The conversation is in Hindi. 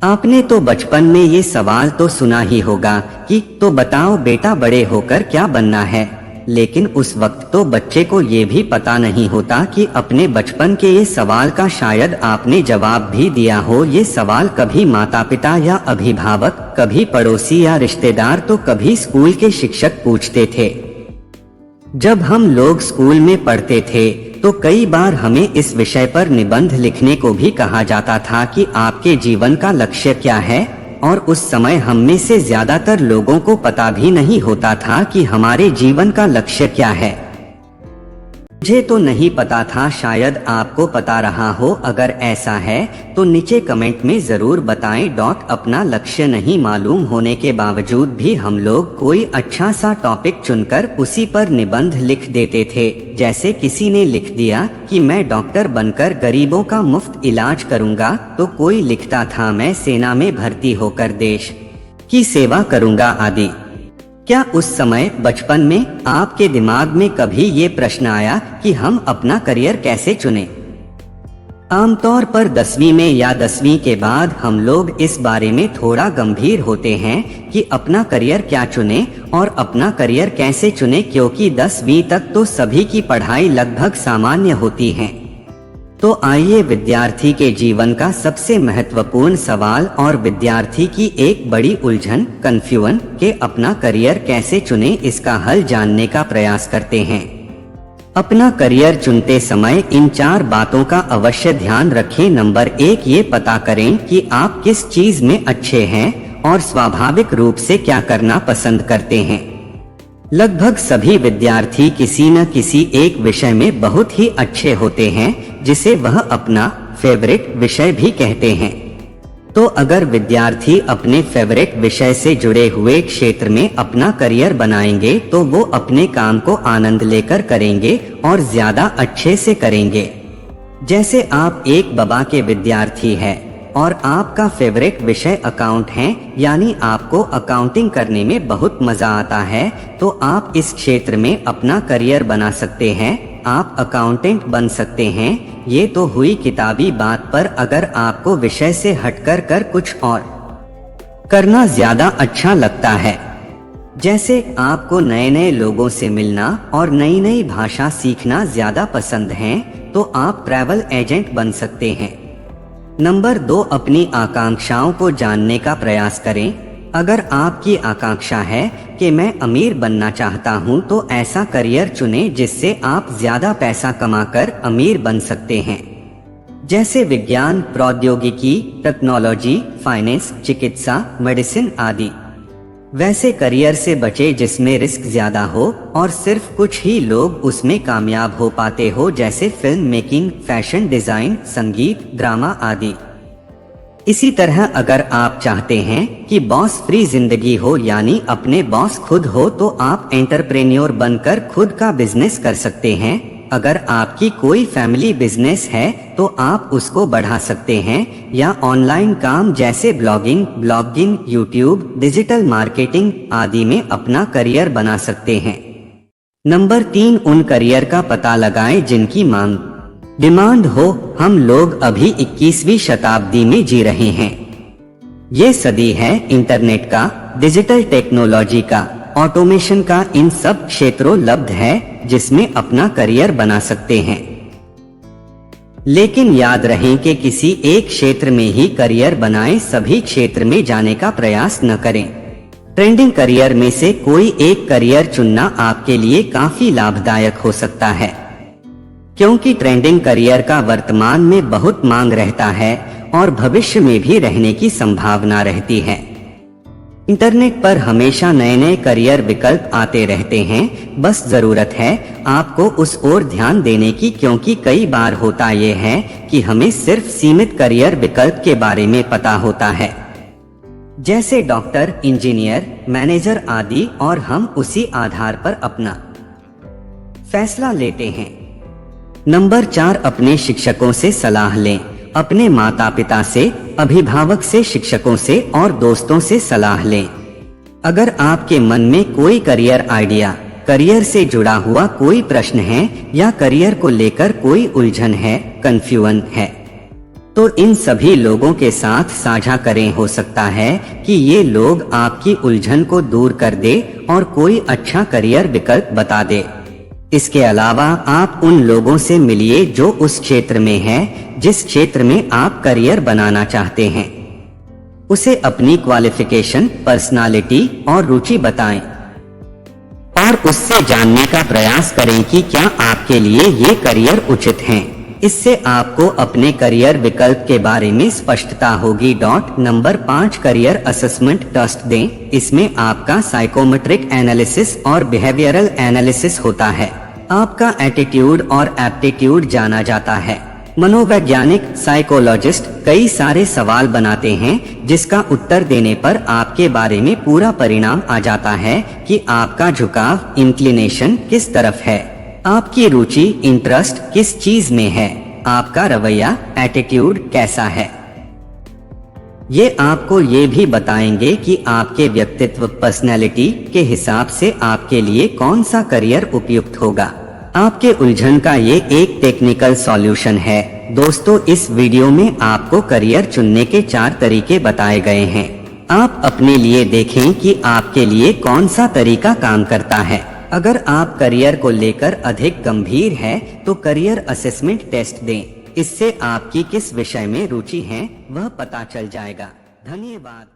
आपने तो बचपन में ये सवाल तो सुना ही होगा कि तो बताओ बेटा बड़े होकर क्या बनना है। लेकिन उस वक्त तो बच्चे को ये भी पता नहीं होता कि अपने बचपन के ये सवाल का शायद आपने जवाब भी दिया हो। ये सवाल कभी माता पिता या अभिभावक, कभी पड़ोसी या रिश्तेदार, तो कभी स्कूल के शिक्षक पूछते थे। जब हम लोग स्कूल में पढ़ते थे तो कई बार हमें इस विषय पर निबंध लिखने को भी कहा जाता था कि आपके जीवन का लक्ष्य क्या है, और उस समय हम में से ज्यादातर लोगों को पता भी नहीं होता था कि हमारे जीवन का लक्ष्य क्या है। मुझे तो नहीं पता था, शायद आपको पता रहा हो। अगर ऐसा है तो नीचे कमेंट में जरूर बताएं। अपना लक्ष्य नहीं मालूम होने के बावजूद भी हम लोग कोई अच्छा सा टॉपिक चुनकर उसी पर निबंध लिख देते थे। जैसे किसी ने लिख दिया कि मैं डॉक्टर बनकर गरीबों का मुफ्त इलाज करूंगा, तो कोई लिखता था मैं सेना में भर्ती होकर देश की सेवा करूंगा आदि। क्या उस समय बचपन में आपके दिमाग में कभी ये प्रश्न आया कि हम अपना करियर कैसे चुनें? आमतौर पर 10वीं में या 10वीं के बाद हम लोग इस बारे में थोड़ा गंभीर होते हैं कि अपना करियर क्या चुनें और अपना करियर कैसे चुनें, क्योंकि 10वीं तक तो सभी की पढ़ाई लगभग सामान्य होती है। तो आइए विद्यार्थी के जीवन का सबसे महत्वपूर्ण सवाल और विद्यार्थी की एक बड़ी उलझन, कंफ्यूजन के अपना करियर कैसे चुनें, इसका हल जानने का प्रयास करते हैं। अपना करियर चुनते समय इन 4 बातों का अवश्य ध्यान रखें। नंबर 1, ये पता करें कि आप किस चीज में अच्छे हैं और स्वाभाविक रूप से क्या करना पसंद करते हैं। लगभग सभी विद्यार्थी किसी न किसी एक विषय में बहुत ही अच्छे होते हैं, जिसे वह अपना फेवरेट विषय भी कहते हैं। तो अगर विद्यार्थी अपने फेवरेट विषय से जुड़े हुए क्षेत्र में अपना करियर बनाएंगे तो वो अपने काम को आनंद लेकर करेंगे और ज्यादा अच्छे से करेंगे। जैसे आप एक बबा के विद्यार्थी हैं और आपका फेवरेट विषय अकाउंट है, यानी आपको अकाउंटिंग करने में बहुत मजा आता है, तो आप इस क्षेत्र में अपना करियर बना सकते हैं। आप अकाउंटेंट बन सकते हैं। ये तो हुई किताबी बात, पर अगर आपको विषय से हटकर कर कुछ और करना ज्यादा अच्छा लगता है, जैसे आपको नए नए लोगों से मिलना और नई नई भाषा सीखना ज्यादा पसंद है, तो आप ट्रैवल एजेंट बन सकते हैं। नंबर 2, अपनी आकांक्षाओं को जानने का प्रयास करें। अगर आपकी आकांक्षा है कि मैं अमीर बनना चाहता हूं, तो ऐसा करियर चुनें जिससे आप ज्यादा पैसा कमाकर अमीर बन सकते हैं, जैसे विज्ञान, प्रौद्योगिकी, टेक्नोलॉजी, फाइनेंस, चिकित्सा, मेडिसिन आदि। वैसे करियर से बचे जिसमें रिस्क ज्यादा हो और सिर्फ कुछ ही लोग उसमें कामयाब हो पाते हो, जैसे फिल्म मेकिंग, फैशन डिजाइन, संगीत, ड्रामा आदि। इसी तरह अगर आप चाहते हैं कि बॉस फ्री जिंदगी हो, यानी अपने बॉस खुद हो, तो आप एंटरप्रेन्योर बनकर खुद का बिजनेस कर सकते हैं। अगर आपकी कोई फैमिली बिजनेस है तो आप उसको बढ़ा सकते हैं, या ऑनलाइन काम जैसे ब्लॉगिंग, यूट्यूब, डिजिटल मार्केटिंग आदि में अपना करियर बना सकते हैं। नंबर 3, उन करियर का पता लगाएं जिनकी डिमांड हो। हम लोग अभी 21वीं शताब्दी में जी रहे हैं। ये सदी है इंटरनेट का, डिजिटल टेक्नोलॉजी का, ऑटोमेशन का। इन सब क्षेत्रों लब्ध है जिसमें अपना करियर बना सकते हैं। लेकिन याद रहे कि किसी एक क्षेत्र में ही करियर बनाएं, सभी क्षेत्र में जाने का प्रयास न करें। ट्रेंडिंग करियर में से कोई एक करियर चुनना आपके लिए काफी लाभदायक हो सकता है, क्योंकि ट्रेंडिंग करियर का वर्तमान में बहुत मांग रहता है और भविष्य में भी रहने की संभावना रहती है। इंटरनेट पर हमेशा नए नए करियर विकल्प आते रहते हैं, बस जरूरत है आपको उस ओर ध्यान देने की, क्योंकि कई बार होता ये है कि हमें सिर्फ सीमित करियर विकल्प के बारे में पता होता है, जैसे डॉक्टर, इंजीनियर, मैनेजर आदि, और हम उसी आधार पर अपना फैसला लेते हैं। नंबर 4, अपने शिक्षकों से सलाह लें। अपने माता पिता से, अभिभावक से, शिक्षकों से और दोस्तों से सलाह लें। अगर आपके मन में कोई करियर आइडिया, करियर से जुड़ा हुआ कोई प्रश्न है, या करियर को लेकर कोई उलझन है, कंफ्यूजन है, तो इन सभी लोगों के साथ साझा करें। हो सकता है कि ये लोग आपकी उलझन को दूर कर दे और कोई अच्छा करियर विकल्प बता दे। इसके अलावा आप उन लोगों से मिलिए जो उस क्षेत्र में है जिस क्षेत्र में आप करियर बनाना चाहते हैं। उसे अपनी क्वालिफिकेशन, पर्सनालिटी और रुचि बताएं और उससे जानने का प्रयास करें कि क्या आपके लिए ये करियर उचित हैं। इससे आपको अपने करियर विकल्प के बारे में स्पष्टता होगी। नंबर 5, करियर असेसमेंट टेस्ट दें। इसमें आपका साइकोमेट्रिक एनालिसिस और बिहेवियरल एनालिसिस होता है। आपका एटीट्यूड और एप्टीट्यूड जाना जाता है। मनोवैज्ञानिक साइकोलॉजिस्ट कई सारे सवाल बनाते हैं जिसका उत्तर देने पर आपके बारे में पूरा परिणाम आ जाता है कि आपका झुकाव, इंक्लिनेशन किस तरफ है, आपकी रुचि, इंटरेस्ट किस चीज में है, आपका रवैया, एटीट्यूड कैसा है। ये आपको ये भी बताएंगे कि आपके व्यक्तित्व, पर्सनैलिटी के हिसाब से आपके लिए कौन सा करियर उपयुक्त होगा। आपके उलझन का ये एक टेक्निकल सॉल्यूशन है। दोस्तों, इस वीडियो में आपको करियर चुनने के 4 तरीके बताए गए हैं। आप अपने लिए देखें कि आपके लिए कौन सा तरीका काम करता है। अगर आप करियर को लेकर अधिक गंभीर हैं, तो करियर असेसमेंट टेस्ट दें। इससे आपकी किस विषय में रुचि है वह पता चल जाएगा। धन्यवाद।